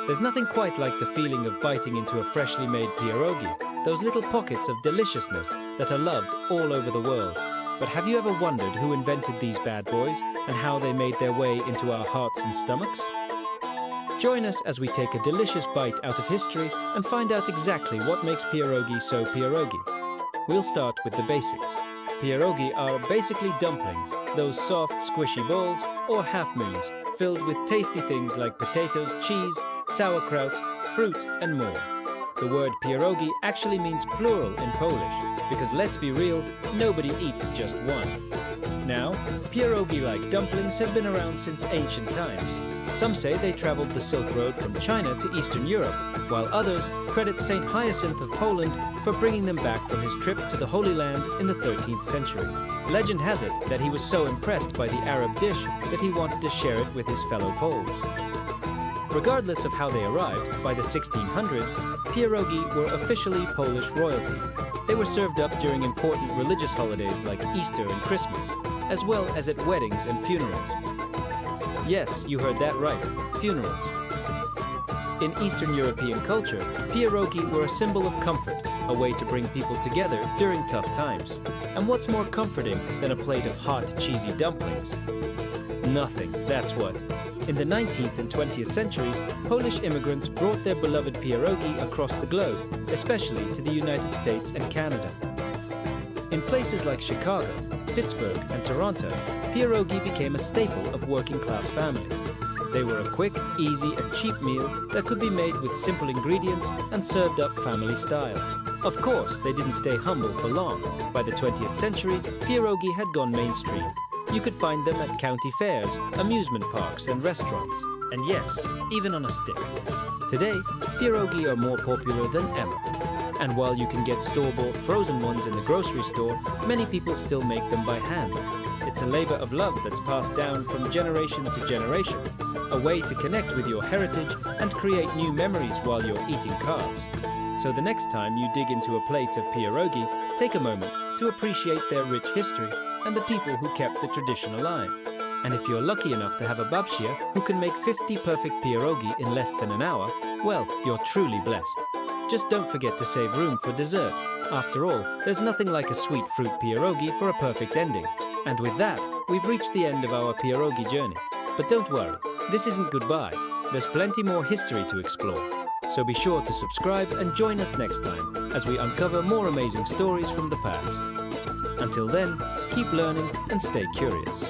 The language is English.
There's nothing quite like the feeling of biting into a freshly made pierogi, those little pockets of deliciousness that are loved all over the world. But have you ever wondered who invented these bad boys and how they made their way into our hearts and stomachs? Join us as we take a delicious bite out of history and find out exactly what makes pierogi so pierogi. We'll start with the basics. Pierogi are basically dumplings, those soft, squishy balls or half-moons filled with tasty things like potatoes, cheese, sauerkraut, fruit and more. The word pierogi actually means plural in Polish, because let's be real, nobody eats just one. Now, pierogi-like dumplings have been around since ancient times. Some say they traveled the Silk Road from China to Eastern Europe, while others credit Saint Hyacinth of Poland for bringing them back from his trip to the Holy Land in the 13th century. Legend has it that he was so impressed by the Arab dish that he wanted to share it with his fellow Poles. Regardless of how they arrived, by the 1600s, pierogi were officially Polish royalty. They were served up during important religious holidays like Easter and Christmas, as well as at weddings and funerals. Yes, you heard that right, funerals. In Eastern European culture, pierogi were a symbol of comfort, a way to bring people together during tough times. And what's more comforting than a plate of hot, cheesy dumplings? Nothing, that's what. In the 19th and 20th centuries, Polish immigrants brought their beloved pierogi across the globe, especially to the United States and Canada. In places like Chicago, Pittsburgh and Toronto, pierogi became a staple of working-class families. They were a quick, easy and cheap meal that could be made with simple ingredients and served up family style. Of course, they didn't stay humble for long. By the 20th century, pierogi had gone mainstream. You could find them at county fairs, amusement parks and restaurants. And yes, even on a stick. Today, pierogi are more popular than ever. And while you can get store-bought frozen ones in the grocery store, many people still make them by hand. It's a labor of love that's passed down from generation to generation, a way to connect with your heritage and create new memories while you're eating carbs. So the next time you dig into a plate of pierogi, take a moment to appreciate their rich history and the people who kept the tradition alive. And if you're lucky enough to have a babcia who can make 50 perfect pierogi in less than an hour, well, you're truly blessed. Just don't forget to save room for dessert. After all, there's nothing like a sweet fruit pierogi for a perfect ending. And with that, we've reached the end of our pierogi journey. But don't worry, this isn't goodbye. There's plenty more history to explore. So be sure to subscribe and join us next time as we uncover more amazing stories from the past. Until then, keep learning and stay curious.